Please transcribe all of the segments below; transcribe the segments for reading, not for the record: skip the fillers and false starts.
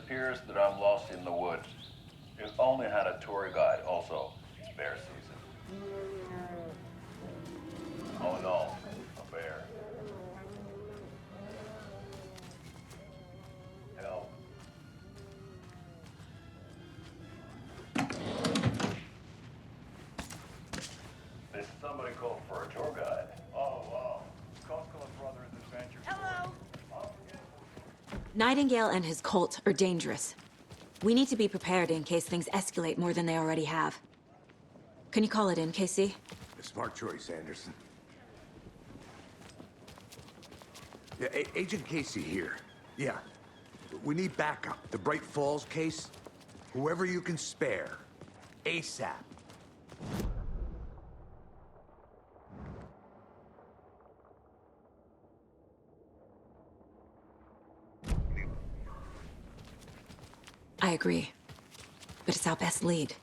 appears that I'm lost in the woods. It only had a tour guide, also. Bear season. Oh no, a bear. Help. Did somebody call for a tour guide? Oh, wow. Costco and Brothers Adventure. Hello? Nightingale and his cult are dangerous. We need to be prepared in case things escalate more than they already have. Can you call it in, Casey? A smart choice, Anderson. Yeah, Agent Casey here. Yeah. We need backup. The Bright Falls case? Whoever you can spare. ASAP. I agree. But it's our best lead.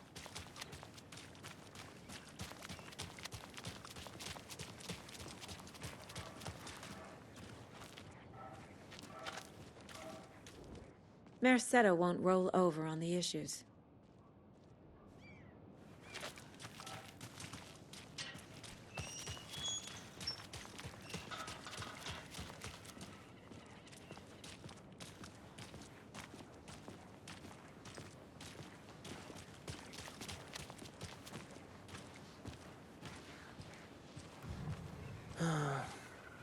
Merced won't roll over on the issues.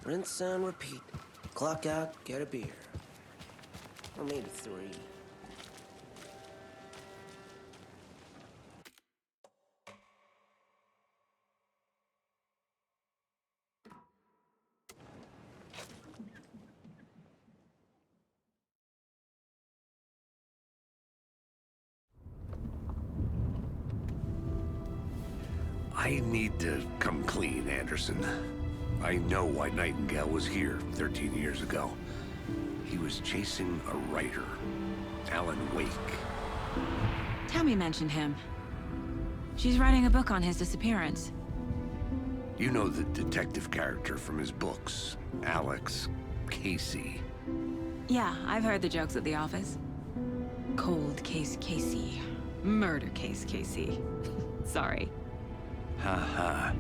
Rinse and repeat. Clock out, get a beer. Or maybe 3. I need to come clean, Anderson. I know why Nightingale was here 13 years ago. He was chasing a writer, Alan Wake. Tammy mentioned him. She's writing a book on his disappearance. You know the detective character from his books, Alex Casey. Yeah, I've heard the jokes at the office. Cold case Casey. Murder case Casey. Sorry. Haha.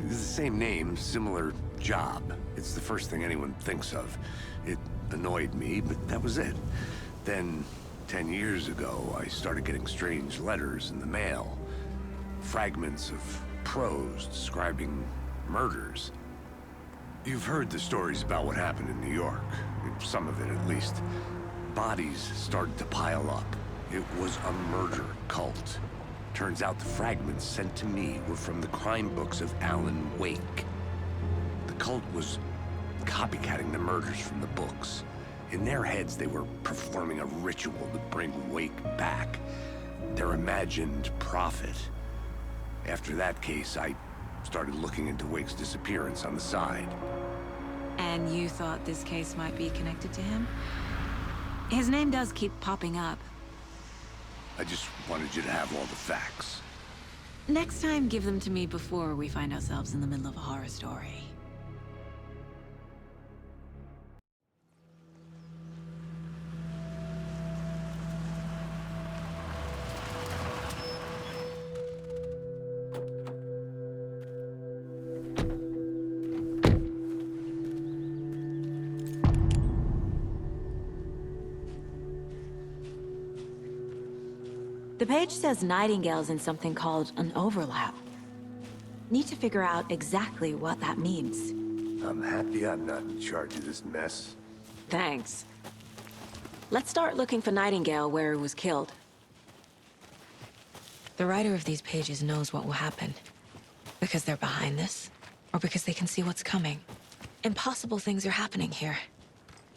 It's the same name, similar job. It's the first thing anyone thinks of. It annoyed me, but that was it. Then, 10 years ago, I started getting strange letters in the mail. Fragments of prose describing murders. You've heard the stories about what happened in New York. Some of it, at least. Bodies started to pile up. It was a murder cult. Turns out the fragments sent to me were from the crime books of Alan Wake. The cult was copycatting the murders from the books. In their heads, they were performing a ritual to bring Wake back. Their imagined prophet. After that case, I started looking into Wake's disappearance on the side. And you thought this case might be connected to him? His name does keep popping up. I just wanted you to have all the facts. Next time, give them to me before we find ourselves in the middle of a horror story. The page says Nightingale's in something called an overlap. Need to figure out exactly what that means. I'm happy I'm not in charge of this mess. Thanks. Let's start looking for Nightingale where he was killed. The writer of these pages knows what will happen. Because they're behind this, or because they can see what's coming. Impossible things are happening here.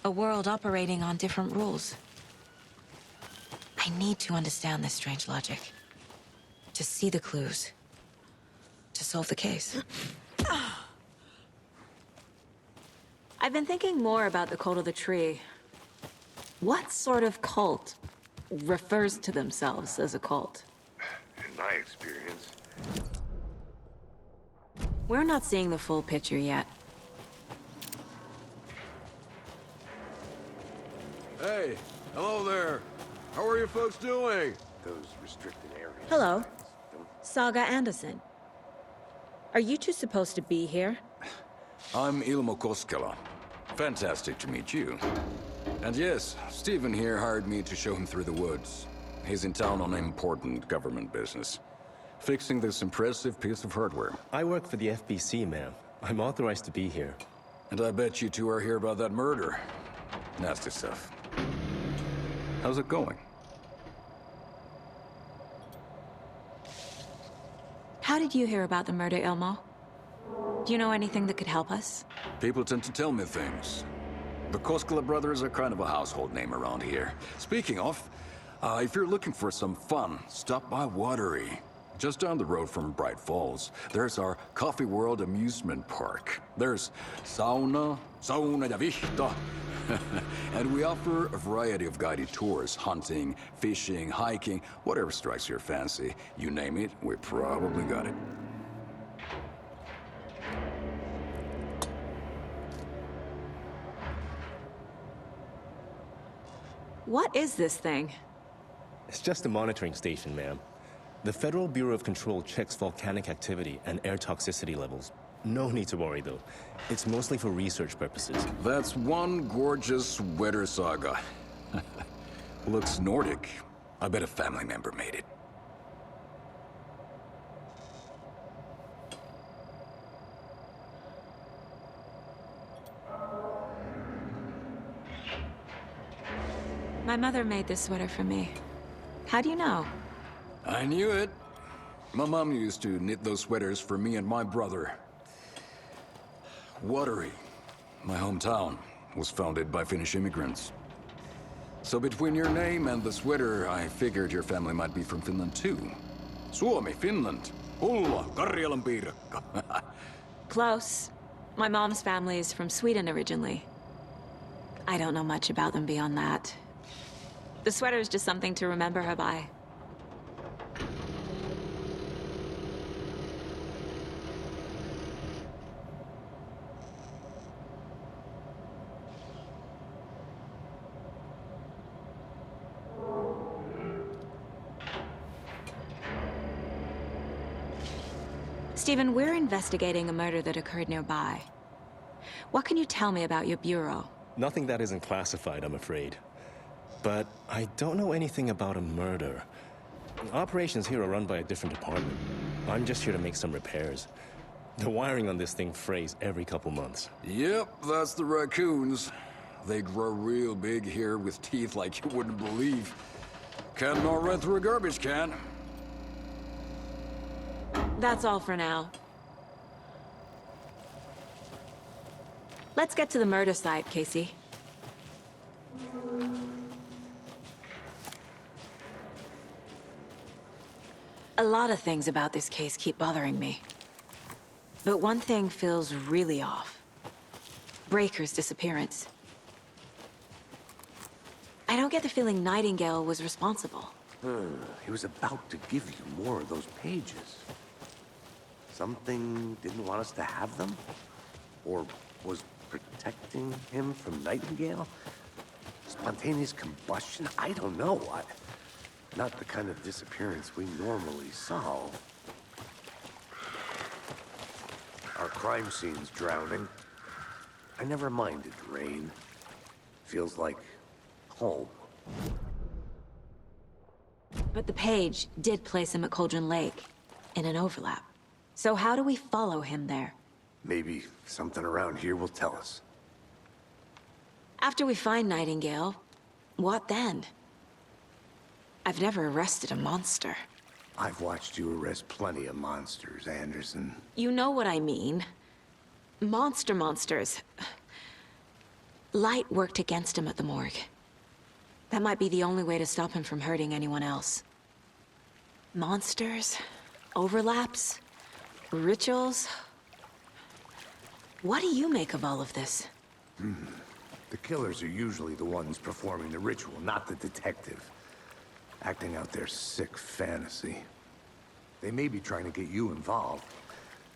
A world operating on different rules. I need to understand this strange logic. To see the clues. To solve the case. I've been thinking more about the Cult of the Tree. What sort of cult refers to themselves as a cult? In my experience. We're not seeing the full picture yet. Hey, hello there. How are you folks doing? Those restricted areas. Hello. Don't Saga Anderson. Are you two supposed to be here? I'm Ilmo Koskela. Fantastic to meet you. And yes, Stephen here hired me to show him through the woods. He's in town on important government business. Fixing this impressive piece of hardware. I work for the FBC, ma'am. I'm authorized to be here. And I bet you two are here about that murder. Nasty stuff. How's it going? How did you hear about the murder, Ilmo? Do you know anything that could help us? People tend to tell me things. The Koskela brothers are kind of a household name around here. Speaking of, if you're looking for some fun, stop by Watery. Just down the road from Bright Falls, there's our Coffee World amusement park. There's sauna ja vihta. And we offer a variety of guided tours, hunting, fishing, hiking, whatever strikes your fancy. You name it, we probably got it. What is this thing? It's just a monitoring station, ma'am. The Federal Bureau of Control checks volcanic activity and air toxicity levels. No need to worry, though. It's mostly for research purposes. That's one gorgeous weather saga. Looks Nordic. I bet a family member made it. My mother made this sweater for me. How do you know? I knew it. My mom used to knit those sweaters for me and my brother. Watery, my hometown, was founded by Finnish immigrants. So between your name and the sweater, I figured your family might be from Finland too. Suomi, Finland. Ulla, Karjalan piirakka. Close. My mom's family is from Sweden originally. I don't know much about them beyond that. The sweater is just something to remember her by. Stephen, we're investigating a murder that occurred nearby. What can you tell me about your bureau? Nothing that isn't classified, I'm afraid. But I don't know anything about a murder. Operations here are run by a different department. I'm just here to make some repairs. The wiring on this thing frays every couple months. Yep, that's the raccoons. They grow real big here with teeth like you wouldn't believe. Can't gnaw right through a garbage can. That's all for now. Let's get to the murder site, Casey. A lot of things about this case keep bothering me. But one thing feels really off. Breaker's disappearance. I don't get the feeling Nightingale was responsible. He was about to give you more of those pages. Something didn't want us to have them? Or was protecting him from Nightingale? Spontaneous combustion? I don't know. Not the kind of disappearance we normally solve. Our crime scene's drowning. I never minded rain. Feels like home. But the page did place him at Cauldron Lake, in an overlap. So how do we follow him there? Maybe something around here will tell us. After we find Nightingale, what then? I've never arrested a monster. I've watched you arrest plenty of monsters, Anderson. You know what I mean. Monsters. Light worked against him at the morgue. That might be the only way to stop him from hurting anyone else. Monsters? Overlaps? Rituals? What do you make of all of this? The killers are usually the ones performing the ritual, not the detective. Acting out their sick fantasy. They may be trying to get you involved,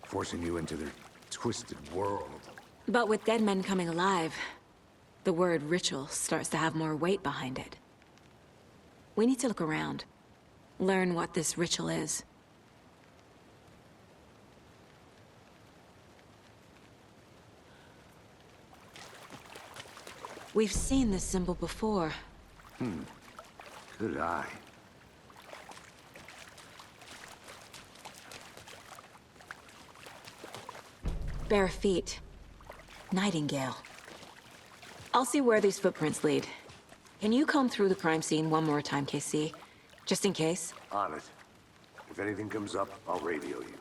forcing you into their twisted world. But with dead men coming alive, the word ritual starts to have more weight behind it. We need to look around. Learn what this ritual is. We've seen this symbol before. Good eye. Bare feet. Nightingale. I'll see where these footprints lead. Can you comb through the crime scene one more time, KC? Just in case? On it. If anything comes up, I'll radio you.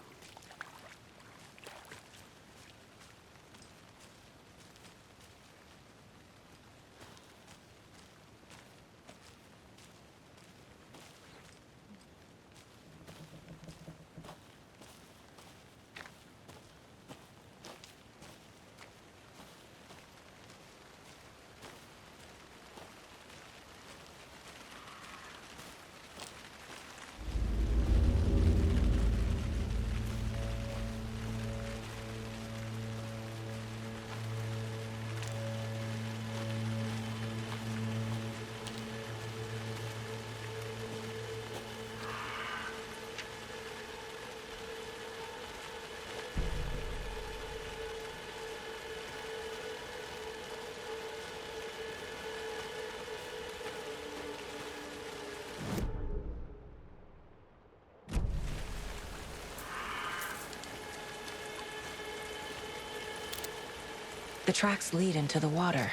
The tracks lead into the water.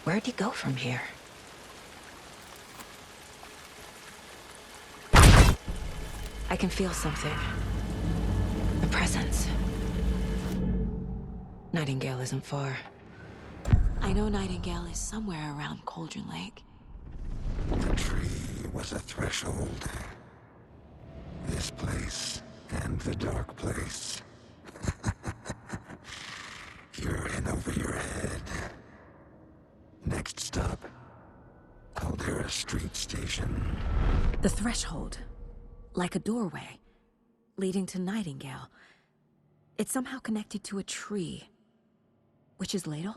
Where'd he go from here? I can feel something. A presence. Nightingale isn't far. I know Nightingale is somewhere around Cauldron Lake. The tree was a threshold. This place and the dark place. You're in over your head. Next stop, Caldera Street Station. The threshold. Like a doorway. Leading to Nightingale. It's somehow connected to a tree. Witch's Ladle?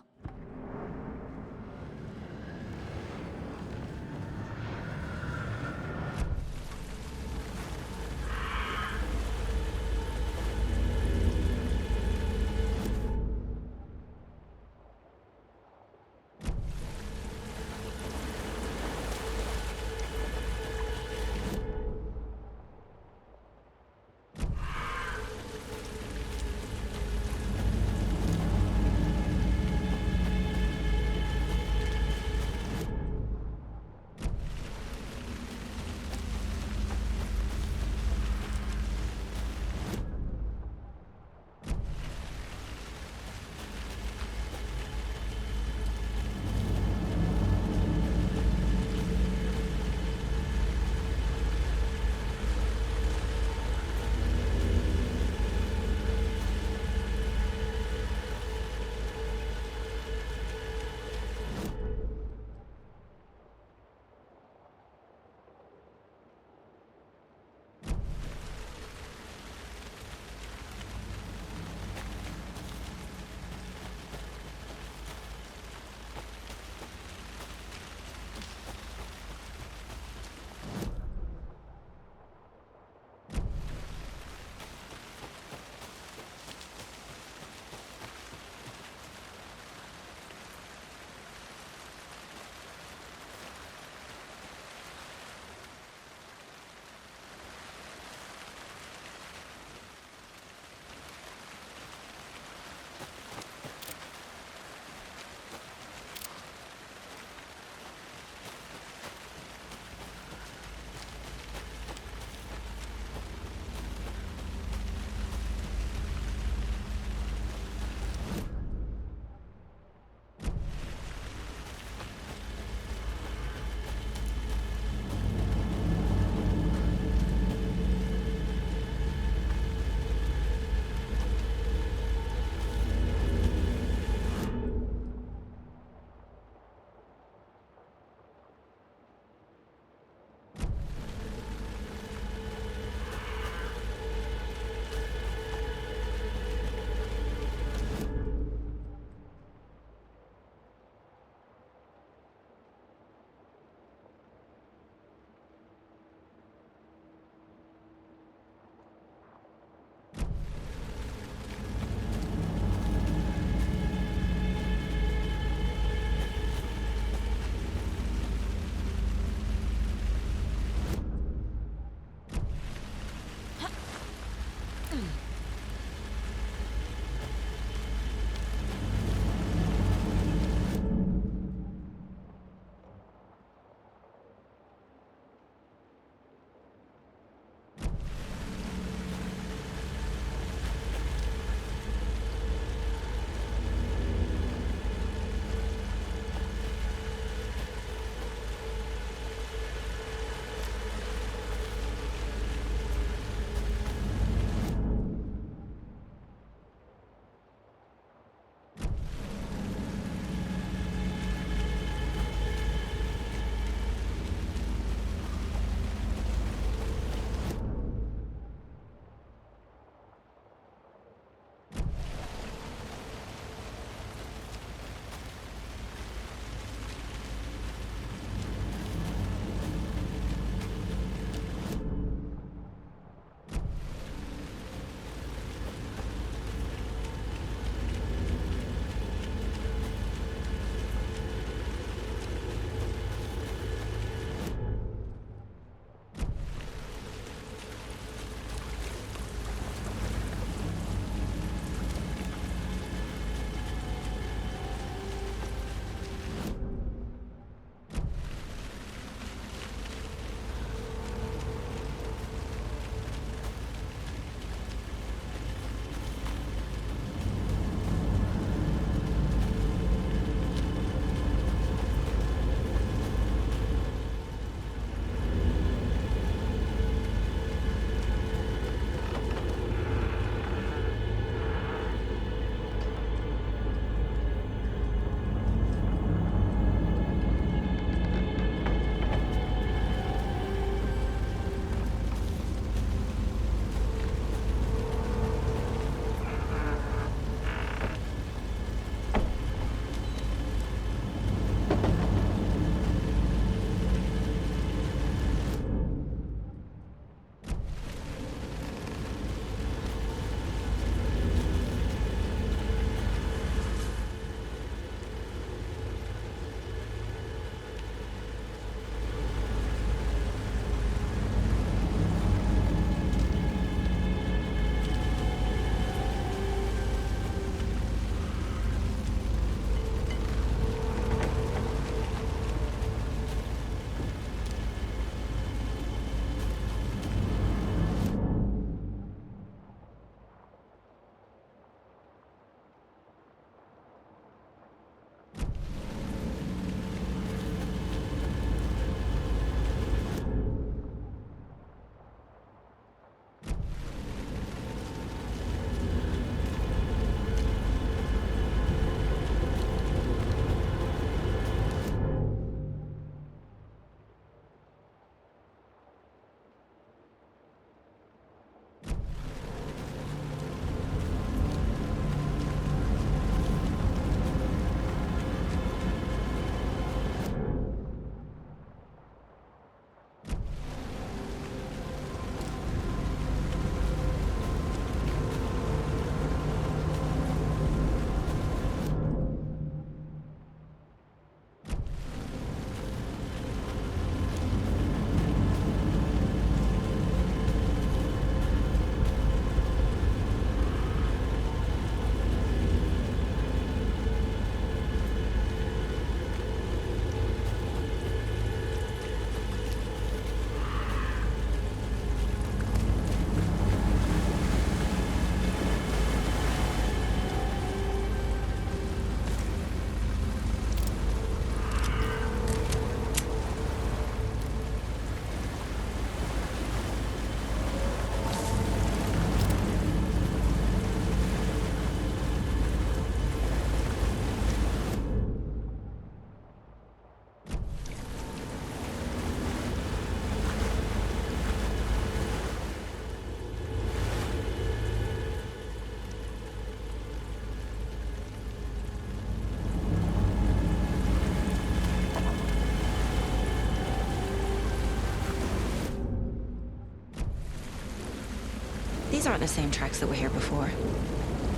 These aren't the same tracks that were here before.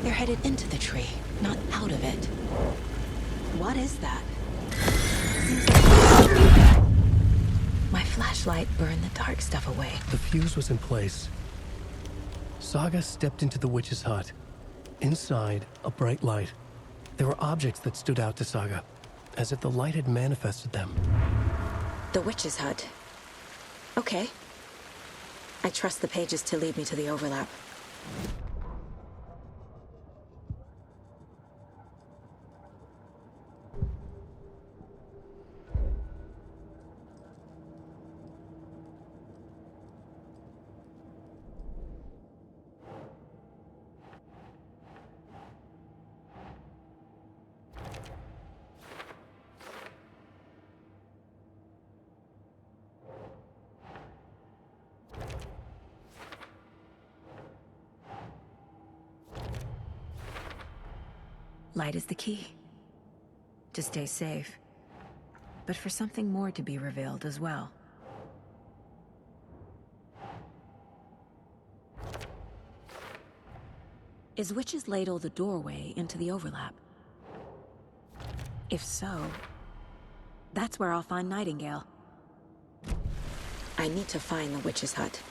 They're headed into the tree, not out of it. What is that? My flashlight burned the dark stuff away. The fuse was in place. Saga stepped into the witch's hut. Inside, a bright light. There were objects that stood out to Saga, as if the light had manifested them. The witch's hut. Okay. I trust the pages to lead me to the overlap. Light is the key. To stay safe. But for something more to be revealed as well. Is Witch's Ladle the doorway into the overlap? If so, that's where I'll find Nightingale. I need to find the Witch's Hut.